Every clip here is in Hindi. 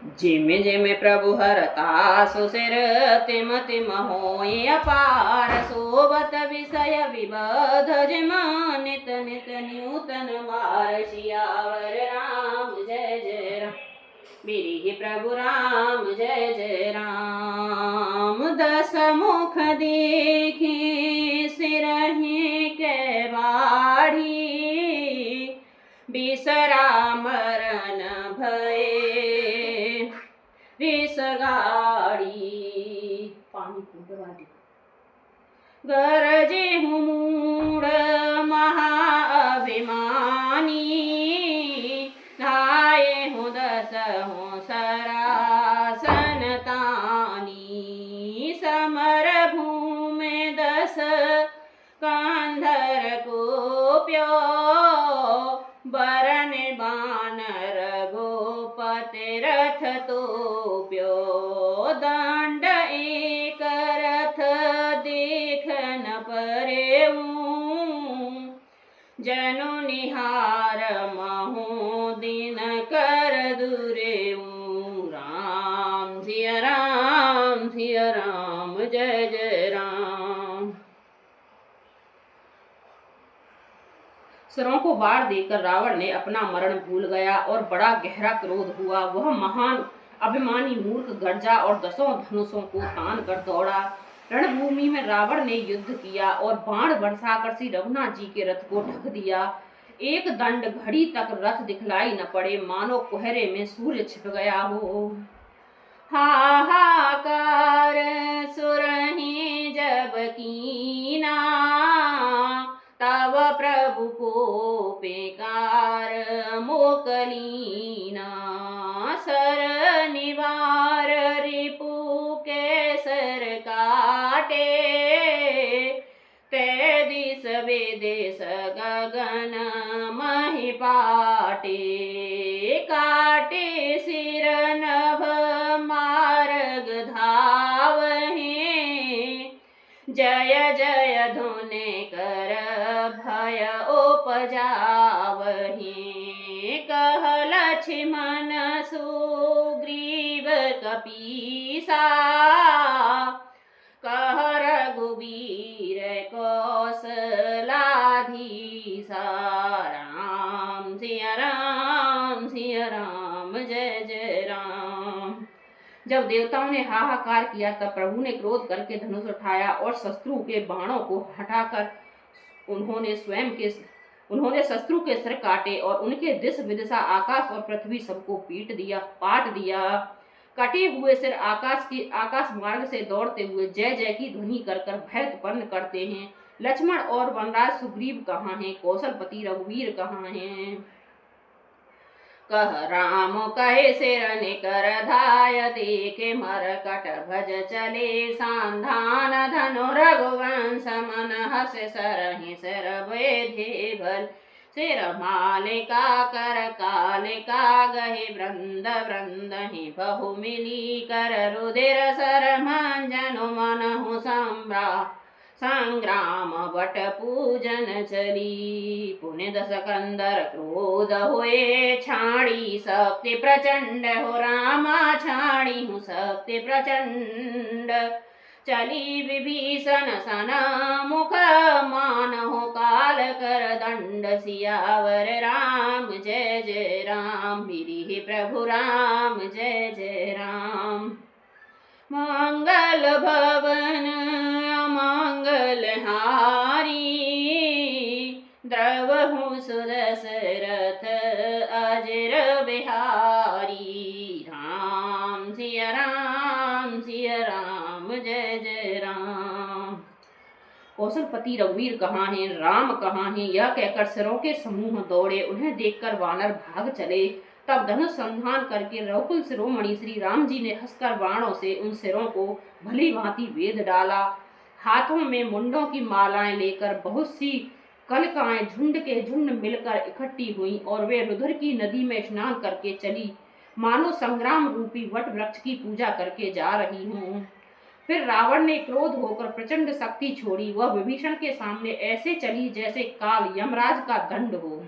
जिमि जिमि प्रभु हरता सुसिर तिम तिम होय अपार सोबत विषय विबध जिम नित नित नूतन मार सियावर राम जय जय राम बिरिहि प्रभु राम जय जय राम दस मुख देखे सिरहि के बाढ़ी बिसरा मरण भये रिस गाड़ी पानी कूद गरजे मूड महाअभिमानी धाये हूँ दस हूँ सरासन तानी समर भूमि दस कंधर को प्यो बरन बानर गोपति रथ तो प्यो दंड एक रथ देख न परे जनु निहार महु दिन कर दुरे राम सिया राम जय जय राम। सरों को बाढ़ देकर रावण ने अपना मरण भूल गया और बड़ा गहरा क्रोध हुआ। वह महान अभिमानी मूर्ख गर्जा और दसों धनुषों को तान कर दौड़ा। रणभूमि में रावण ने युद्ध किया और बाण बरसाकर श्री रघुनाथ जी के रथ को ढक दिया। एक दंड घड़ी तक रथ दिखलाई न पड़े, मानो कोहरे में सूर्य छिप गया हो। हाहाकार सुरहि जब कीना तब प्रभु को पेकार मोकलीना सर निवार रिपु के सर काटे ते दिस विदेश गगन महि पाटे काटे सिर नभ मार्ग धावहे जय जय धुने कर भय उपजावहि कह लक्ष्मण सुग्रीव कपीसा कह रघुवीर कौशलाधीसा राम सिया राम जय जय राम। जब देवताओं ने हाहाकार किया तब प्रभु ने क्रोध करके धनुष उठाया और शत्रु के बाणों को हटाकर उन्होंने शत्रु के सिर काटे और उनके दिश विदिशा आकाश और पृथ्वी सबको पाट दिया। कटे हुए सिर आकाश मार्ग से दौड़ते हुए जय जय की ध्वनि कर कर भय उत्पन्न करते हैं। लक्ष्मण और वनराज सुग्रीव कहाँ हैं? कौशलपति रघुवीर कहाँ हैं? कह राम कहे सिर निकर धाय देखे मरकट भज चले सांधान धनु रघुवंश मन हस सरहि सिर बेधे भल सिर मालिका कर कालिका गहे वृंद वृंद ही बहु मिली कर रुधिर सर मंजनु मनहु संग्राम बट पूजन चली पुण्य दस कंदर क्रोध हुए छाड़ी शक्ति प्रचंड हो रामा छाड़ी हूँ शक्ति प्रचंड चली विभीषण सन मुख मान हो काल कर दंड सियावर राम जय जय राम बिरिहि प्रभु राम जय जय राम। मंगल भवन अमंगल हारी द्रवहु सुदशरथ अजर बिहारी राम सिया राम जय जय राम। कौशलपति रघुवीर कहाँ हैं? राम कहाँ हैं? यह कहकर सिरों के समूह दौड़े। उन्हें देखकर वानर भाग चले। तब धनुष संधान करके रघुकुल शिरोमणि श्री राम जी ने हंसकर बाणों से उन सिरों को भली भांति वेद डाला। हाथों में मुंडों की मालाएं लेकर बहुत सी कलिकाएं झुंड के झुंड मिलकर इकट्ठी हुई और वे रुधिर की नदी में स्नान करके चली, मानो संग्राम रूपी वट वृक्ष की पूजा करके जा रही हूँ। फिर रावण ने क्रोध होकर प्रचंड शक्ति छोड़ी। वह विभीषण के सामने ऐसे चली जैसे काल यमराज का दंड हो।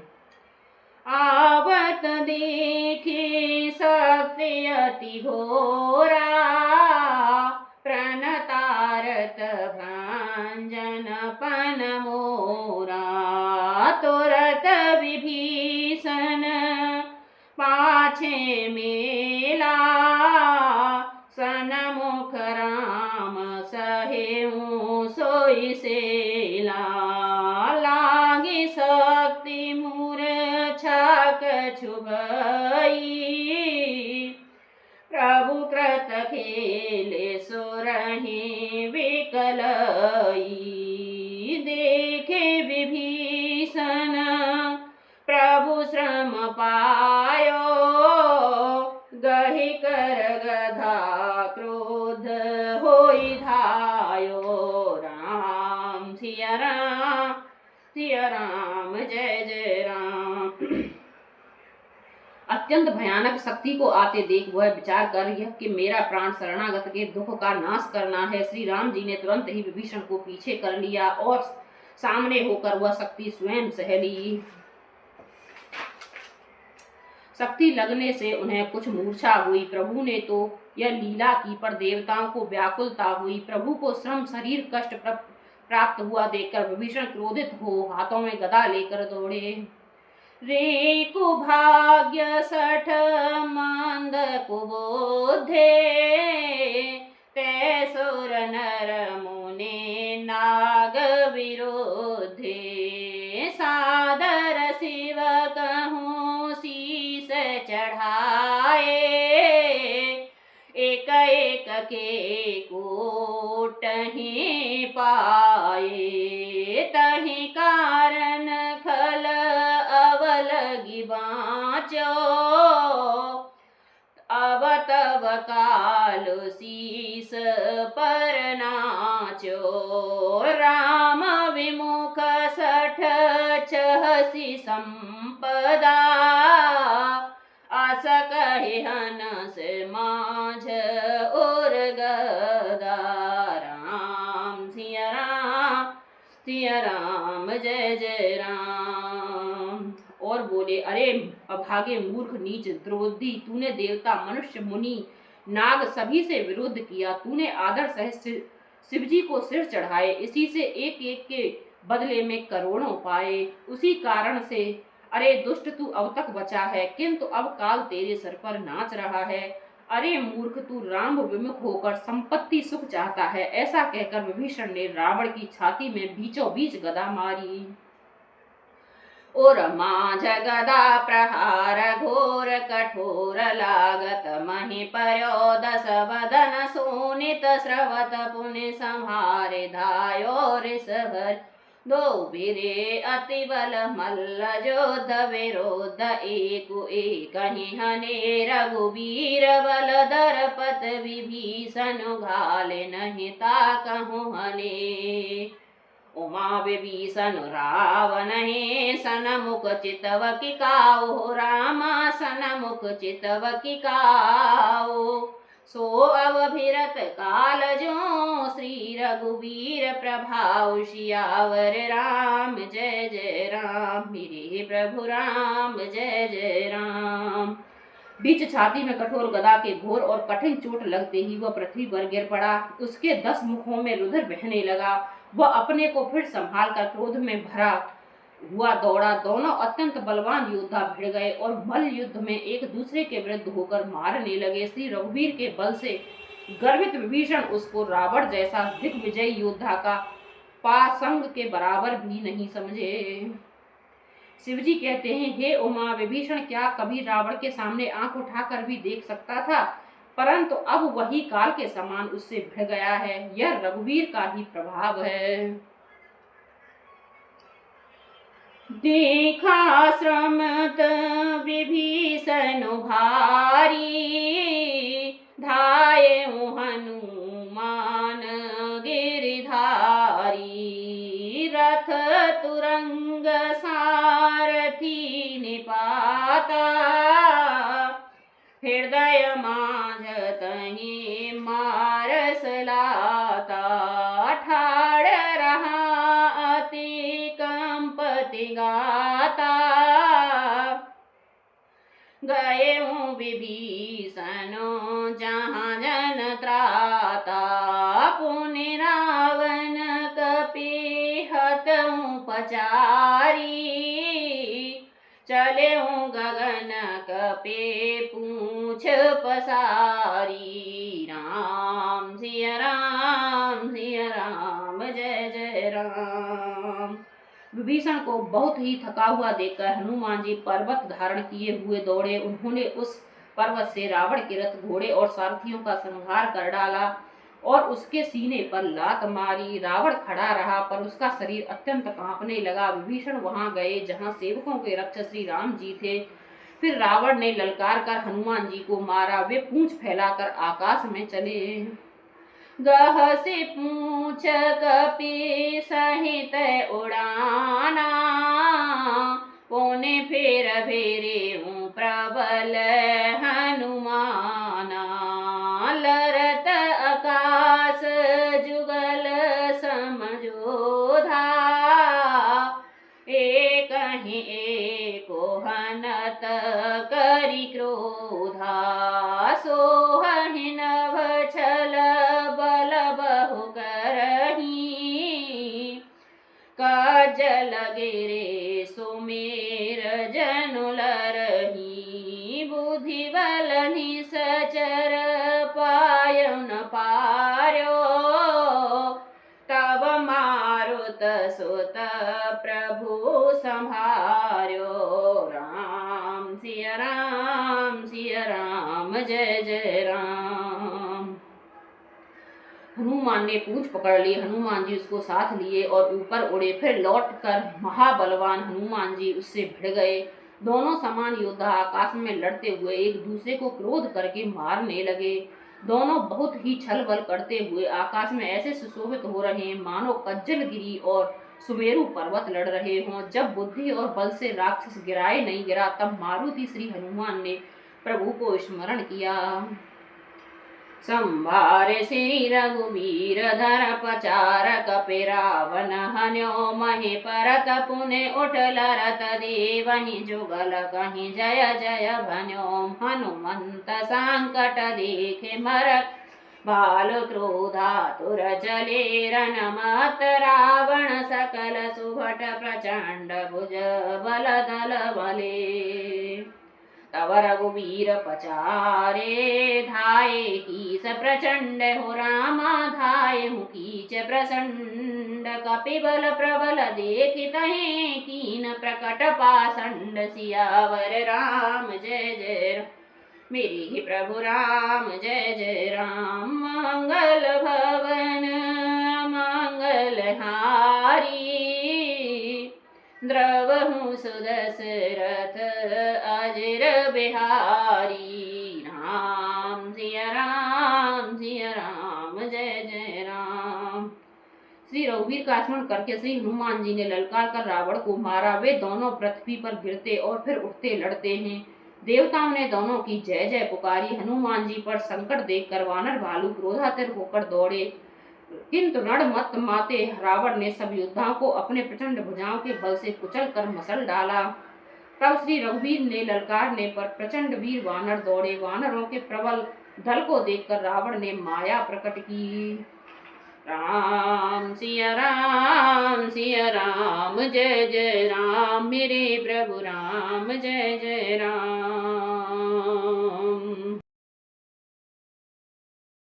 आवत देखे सत्य अति घोरा प्रणतारत भंजन पन मोरा तुरत विभीषण पाछे मेला सनमुख राम सहेऊ सोई सेला लागे शक्ति मूर्छा कछु भई प्रभु कृत खेले सुरहि विकलई देखे विभीषण प्रभु श्रम पायो गहि कर गधा क्रोध होई धायो राम सिया राम जय जय राम। अत्यंत भयानक शक्ति को आते देख वह विचार कर यह कि मेरा प्राण शरणागत के दुख का नाश करना है। श्री राम जी ने तुरंत ही विभीषण को पीछे कर लिया और सामने होकर वह शक्ति स्वयं सह ली। शक्ति लगने से उन्हें कुछ मूर्छा हुई। प्रभु ने तो यह लीला की पर देवताओं को व्याकुलता हुई। प्रभु को श्रम शरीर कष्ट प्राप्त हुआ देखकर विभीषण क्रोधित हो हाथों में गदा लेकर दौड़े। रे कुभाग्य सठ मंद कुबोधे ते सुर नर मुने नाग विरोधे सादर शिव कहूँ शीस चढ़ाए एक एक के कोट ही पाए तहि कारण खल अवलगी बाँचो अब तब काल शीस पर नाचो राम विमुख सठ छहसी संपदा आस कहे हनस माझ और गदा राम सिया राम जय जय राम। और बोले अरे अभागे मूर्ख नीच द्रोधी तूने देवता मनुष्य मुनि नाग सभी से विरोध किया। तूने आदर सहित शिवजी को सिर चढ़ाए इसी से एक एक के बदले में करोड़ों पाए। उसी कारण से अरे दुष्ट तू अब तक बचा है किंतु अब काल तेरे सर पर नाच रहा है। अरे मूर्ख तू राम विमुख होकर संपत्ति सुख चाहता है। ऐसा कहकर विभीषण ने रावण की छाती में बीचों बीच गदा मारी और माझ गदा प्रहार घोर कठोर लागत मही पर्यो दस वदन सोनित स्रवत पुण्य संहारे धायो ऋषभर दो बिरे अति बल मल्ल जोध विरोध एकु एक हने रघुवीर बल दरपत विभीषण घाले नहीं ताकहु हने उमा विभीषण रावण हे सनमुख चितव की काओ रामा सनमुख चितव की काओ सो अवभिरत काल जो श्री रघुवीर प्रभाव शियावर राम जय जय राम मेरे प्रभु राम जय जय राम। बीच छाती में कठोर गदा के घोर और कठिन चोट लगते ही वह पृथ्वी पर गिर पड़ा। उसके 10 मुखों में रुधिर बहने लगा। वह अपने को फिर संभाल कर क्रोध में भरा हुआ दौड़ा। दोनों अत्यंत बलवान योद्धा भिड़ गए और मल्ल युद्ध में एक दूसरे के विरुद्ध होकर मारने लगे। श्री रघुवीर के बल से गर्वित विभीषण उसको रावण जैसा दिग्विजयी योद्धा का पासंग के बराबर भी नहीं समझे। शिवजी कहते हैं हे उमा विभीषण क्या कभी रावण के सामने आंख उठाकर भी देख सकता था परंतु अब वही काल के समान उससे भिड़ गया है। यह रघुवीर का ही प्रभाव है। देखा श्रमत विभीषण भारी धाये हनुमान गिरिधारी रथ तुरंग सारथी निपाता हृदय माझ तहि मारस लाता ठाड़ रहा अति कंपति गाता गए हूँ विभीषण जहाँ जन त्राता, पुनि रावण कपि हतऊँ पचारी, चले हूँ गगन कपि पूछ पसारी। राम सिया राम सिया राम, जय जय राम। विभीषण को बहुत ही थका हुआ देखकर हनुमान जी पर्वत धारण किए हुए दौड़े। उन्होंने उस पर्वत से रावण के रथ, घोड़े और सारथियों का संहार कर डाला और उसके सीने पर लात मारी। रावण खड़ा रहा पर उसका शरीर अत्यंत कांपने लगा। विभीषण वहां गए जहां सेवकों के रक्षक श्री राम जी थे। फिर रावण ने ललकार कर हनुमान जी को मारा। वे पूंछ फैलाकर आकाश में चले। गह से पूछ कपि सहित उड़ाना, पुनि फेर भेरे प्रबल हनुमाना। लरत आकाश जुगल समझोधा, एक ही एको हनत करि क्रोधा। सोहि नभ छल बल बहु करही, काजल गिरे सुमेर जनु लरही। बुद्धि बल निसचर पायु न पार्यो, तब मारुत सुत प्रभु संभार्यो। राम सिया राम, जय जय राम। हनुमान ने पूंछ पकड़ ली। हनुमान जी उसको साथ लिए और ऊपर उड़े। फिर लौटकर महाबलवान हनुमान जी उससे भिड़ गए। दोनों समान योद्धा आकाश में लड़ते हुए एक दूसरे को क्रोध करके मारने लगे। दोनों बहुत ही छल बल करते हुए आकाश में ऐसे सुशोभित हो रहे हैं मानो कज्जलगिरी और सुमेरु पर्वत लड़ रहे हों। जब बुद्धि और बल से राक्षस गिराए नहीं गिरा, तब मारुति श्री हनुमान ने प्रभु को स्मरण किया। संभारे श्री रघुवीर धर पचार, कपि रावण हन्यो महि परत। पुनि उठल रथ देवहि जुगल कहि, जय जय भन्यो। हनुमंत संकट देखे मरत, बाल क्रोधातुर चले रन मत। रावण सकल सुभट प्रचंड, भुज बल दल बले। तव रघुवीर पचारे, धाये कीस प्रचंड हो रामा। धाये हूँ कीच प्रचंड, कपि बल प्रबल देखितहि, कीन प्रकट पाषंड। सियावर राम जय जय राम, मेरे ही प्रभु राम जय जय राम। मंगल भवन मंगल हारी, द्रवहु सुदशरथ अजर बिहारी। राम सिया राम, जय जय राम। श्री रघुवीर का स्मरण करके श्री हनुमान जी ने ललकार कर रावण को मारा। वे दोनों पृथ्वी पर गिरते और फिर उठते लड़ते हैं। देवताओं ने दोनों की जय जय पुकारी। हनुमान जी पर संकट देखकर वानर भालू क्रोधातिर होकर दौड़े, किंतु रण मत माते रावण ने सब योद्धाओं को अपने प्रचंड भुजाओं के बल से कुचल कर मसल डाला। तब श्री रघुवीर ने ललकारने पर प्रचंड वीर वानर दौड़े। वानरों के प्रबल दल को देखकर रावण ने माया प्रकट की। राम सिया राम, जय जय राम, मेरे प्रभु राम जय जय राम।